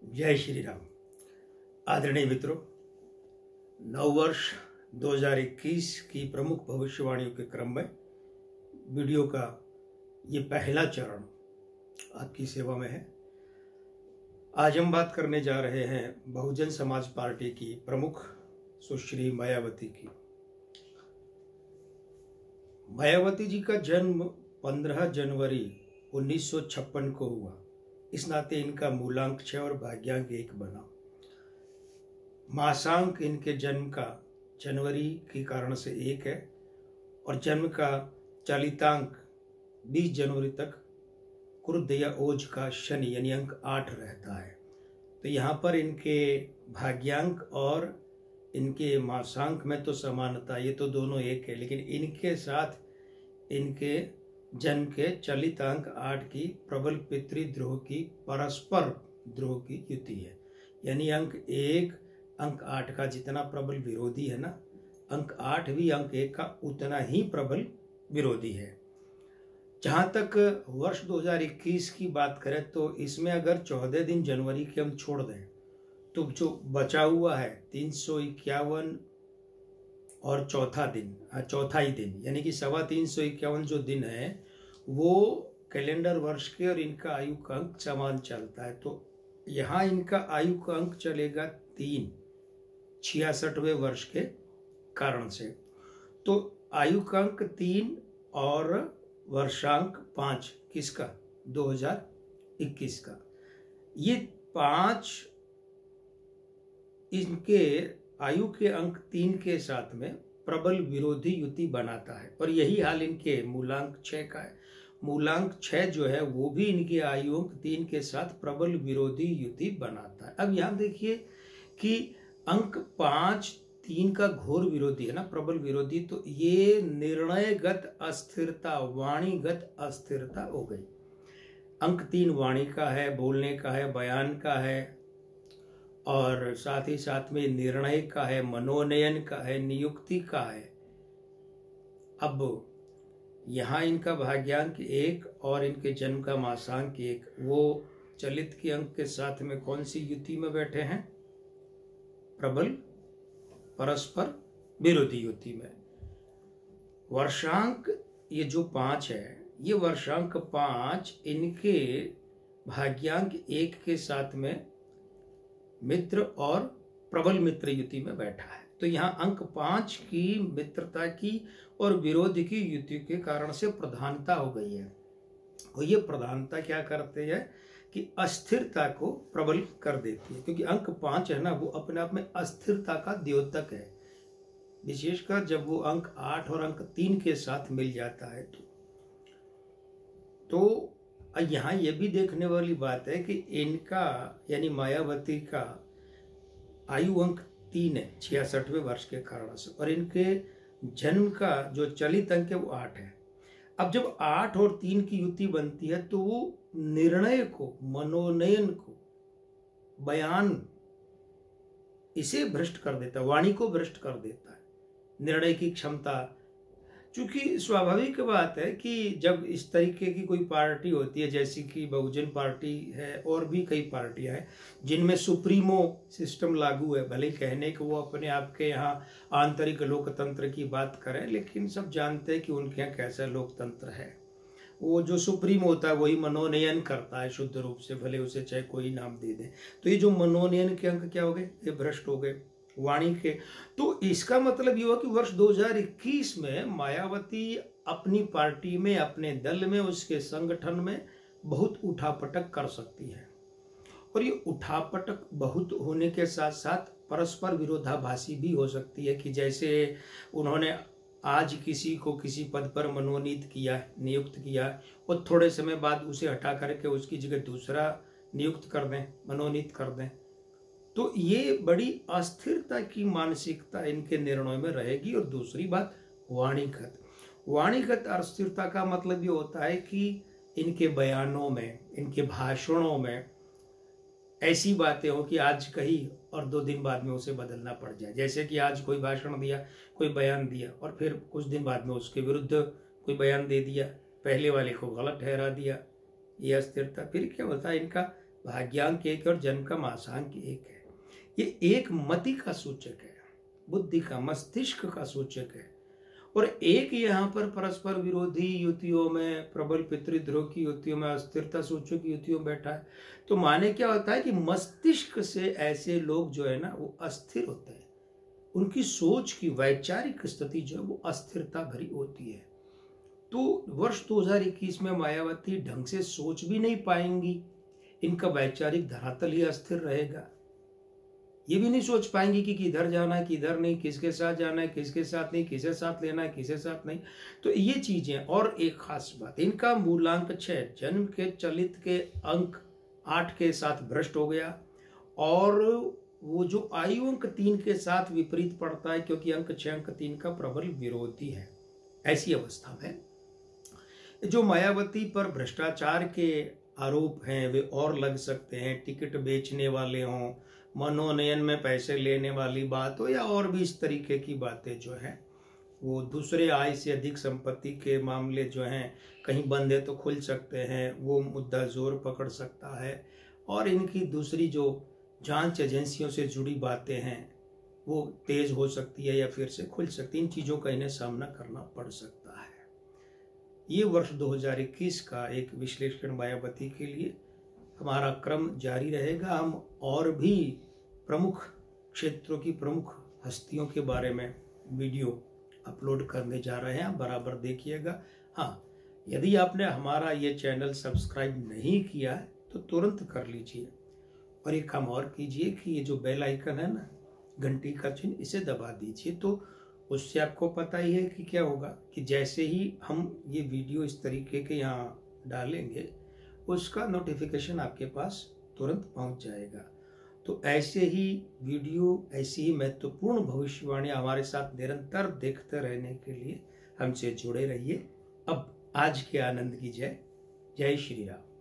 जय श्री राम। आदरणीय मित्रों, नववर्ष 2021 की प्रमुख भविष्यवाणियों के क्रम में वीडियो का ये पहला चरण आपकी सेवा में है। आज हम बात करने जा रहे हैं बहुजन समाज पार्टी की प्रमुख सुश्री मायावती की। मायावती जी का जन्म 15 जनवरी 1956 को हुआ। इस नाते इनका मूलांक 6 और भाग्यांक 1 बना। मासांक इनके जन्म का जनवरी के कारण से 1 है और जन्म का चलितांक 20 जनवरी तक क्रुद्ध या ओज का शनि यानी अंक 8 रहता है। तो यहाँ पर इनके भाग्यांक और इनके मासांक में तो समानता, ये तो दोनों एक है, लेकिन इनके साथ इनके जन्म के चलितांक 8 की प्रबल पितृद्रोह की परस्पर द्रोह की युति है। यानी अंक 1 अंक 8 का जितना प्रबल विरोधी है ना, अंक 8 भी अंक 1 का उतना ही प्रबल विरोधी है। जहाँ तक वर्ष 2021 की बात करें तो इसमें अगर 14 दिन जनवरी के हम छोड़ दें तो जो बचा हुआ है 351 और चौथा ही दिन यानी कि 351 जो दिन है वो कैलेंडर वर्ष के और इनका आयु का अंक समान चलता है। तो यहाँ इनका आयु का अंक चलेगा 3 66वें वर्ष के कारण से। तो आयु का अंक 3 और वर्षांक 5 किसका? 2021 का। ये 5 इनके आयु के अंक 3 के साथ में प्रबल विरोधी युति बनाता है और यही हाल इनके मूलांक 6 का है। मूलांक 6 जो है वो भी इनके आयु अंक 3 के साथ प्रबल विरोधी युति बनाता है। अब यहाँ देखिए कि अंक 5 3 का घोर विरोधी है ना, प्रबल विरोधी, तो ये निर्णयगत अस्थिरता, वाणीगत अस्थिरता हो गई। अंक 3 वाणी का है, बोलने का है, बयान का है और साथ ही साथ में निर्णय का है, मनोनयन का है, नियुक्ति का है। अब यहाँ इनका भाग्यांक 1 और इनके जन्म का मासांक 1 वो चलित के अंक के साथ में कौन सी युति में बैठे हैं? प्रबल परस्पर विरोधी युति में। वर्षांक ये जो 5 है, ये वर्षांक 5 इनके भाग्यांक 1 के साथ में मित्र और प्रबल मित्र युति में बैठा है। तो यहाँ अंक 5 की मित्रता की और विरोध की युति के कारण से प्रधानता हो गई है। और ये प्रधानता क्या करते हैं कि अस्थिरता को प्रबल कर देती है, क्योंकि अंक 5 है ना, वो अपने आप में अस्थिरता का द्योतक है, विशेषकर जब वो अंक 8 और अंक 3 के साथ मिल जाता है। तो यहाँ ये भी देखने वाली बात है कि इनका यानी मायावती का आयु अंक 3 है 66वें वर्ष के कारण से, और इनके जन्म का जो चलित अंक है वो 8 है। अब जब 8 और 3 की युति बनती है तो वो निर्णय को, मनोनयन को, बयान, इसे भ्रष्ट कर देता है, वाणी को भ्रष्ट कर देता है, निर्णय की क्षमता। चूंकि स्वाभाविक बात है कि जब इस तरीके की कोई पार्टी होती है, जैसी कि बहुजन पार्टी है और भी कई पार्टियां हैं जिनमें सुप्रीमो सिस्टम लागू है, भले कहने कि वो अपने आप के यहाँ आंतरिक लोकतंत्र की बात करें, लेकिन सब जानते हैं कि उनके यहाँ कैसा लोकतंत्र है। वो जो सुप्रीम होता है वही मनोनयन करता है शुद्ध रूप से, भले उसे चाहे कोई नाम दे दे। तो ये जो मनोनयन के अंक क्या हो गए? ये भ्रष्ट हो गए वाणी के। तो इसका मतलब ये हुआ कि वर्ष 2021 में मायावती अपनी पार्टी में, अपने दल में, उसके संगठन में बहुत उठापटक कर सकती है। और ये उठापटक बहुत होने के साथ साथ परस्पर विरोधाभासी भी हो सकती है कि जैसे उन्होंने आज किसी को किसी पद पर मनोनीत किया, नियुक्त किया, और थोड़े समय बाद उसे हटा करके उसकी जगह दूसरा नियुक्त कर दें, मनोनीत कर दें। तो ये बड़ी अस्थिरता की मानसिकता इनके निर्णय में रहेगी। और दूसरी बात, वाणीगत अस्थिरता का मतलब ये होता है कि इनके बयानों में, इनके भाषणों में ऐसी बातें हो कि आज कही और 2 दिन बाद में उसे बदलना पड़ जाए। जैसे कि आज कोई भाषण दिया, कोई बयान दिया और फिर कुछ दिन बाद में उसके विरुद्ध कोई बयान दे दिया, पहले वाले को गलत ठहरा दिया। ये अस्थिरता फिर क्या होता है, इनका भाग्यांक 1 और जन्म का मासांक 1 है। ये एक मति का सूचक है, बुद्धि का, मस्तिष्क का सूचक है। और एक यहाँ पर परस्पर विरोधी युतियों में, प्रबल पितृध्रुव की युतियों में, अस्थिरता सूचक युतियों में बैठा है। तो माने क्या होता है कि मस्तिष्क से ऐसे लोग जो है ना वो अस्थिर होते हैं, उनकी सोच की वैचारिक स्थिति जो है वो अस्थिरता भरी होती है। तो वर्ष 2021 में मायावती ढंग से सोच भी नहीं पाएंगी, इनका वैचारिक धरातल ही अस्थिर रहेगा। ये भी नहीं सोच पाएंगी कि किधर जाना है, किधर नहीं, किसके साथ जाना है, किसके साथ नहीं, किसे साथ लेना है, किसे साथ नहीं। तो ये चीजें। और एक खास बात, इनका मूलांक 6 जन्म के चलित के अंक 8 के साथ भ्रष्ट हो गया, और वो जो आयु अंक 3 के साथ विपरीत पड़ता है, क्योंकि अंक 6 अंक 3 का प्रबल विरोधी है। ऐसी अवस्था में जो मायावती पर भ्रष्टाचार के आरोप हैं वे और लग सकते हैं। टिकट बेचने वाले हों, मनोनयन में पैसे लेने वाली बात हो, या और भी इस तरीके की बातें जो हैं, वो दूसरे आय से अधिक संपत्ति के मामले जो हैं कहीं बंद है तो खुल सकते हैं, वो मुद्दा जोर पकड़ सकता है। और इनकी दूसरी जो जांच एजेंसियों से जुड़ी बातें हैं वो तेज हो सकती है या फिर से खुल सकती है। इन चीज़ों का इन्हें सामना करना पड़ सकता है। ये वर्ष 2021 का एक विश्लेषण मायावती के लिए हमारा क्रम जारी रहेगा। हम और भी प्रमुख क्षेत्रों की प्रमुख हस्तियों के बारे में वीडियो अपलोड करने जा रहे हैं, आप बराबर देखिएगा। हाँ, यदि आपने हमारा ये चैनल सब्सक्राइब नहीं किया है तो तुरंत कर लीजिए, और एक काम और कीजिए कि ये जो बेल आइकन है ना, घंटी का चिन्ह, इसे दबा दीजिए। तो उससे आपको पता ही है कि क्या होगा कि जैसे ही हम ये वीडियो इस तरीके के यहाँ डालेंगे उसका नोटिफिकेशन आपके पास तुरंत पहुंच जाएगा। तो ऐसे ही वीडियो, ऐसी ही महत्वपूर्ण भविष्यवाणी हमारे साथ निरंतर देखते रहने के लिए हमसे जुड़े रहिए। अब आज के आनंद की जय। जय श्री राम।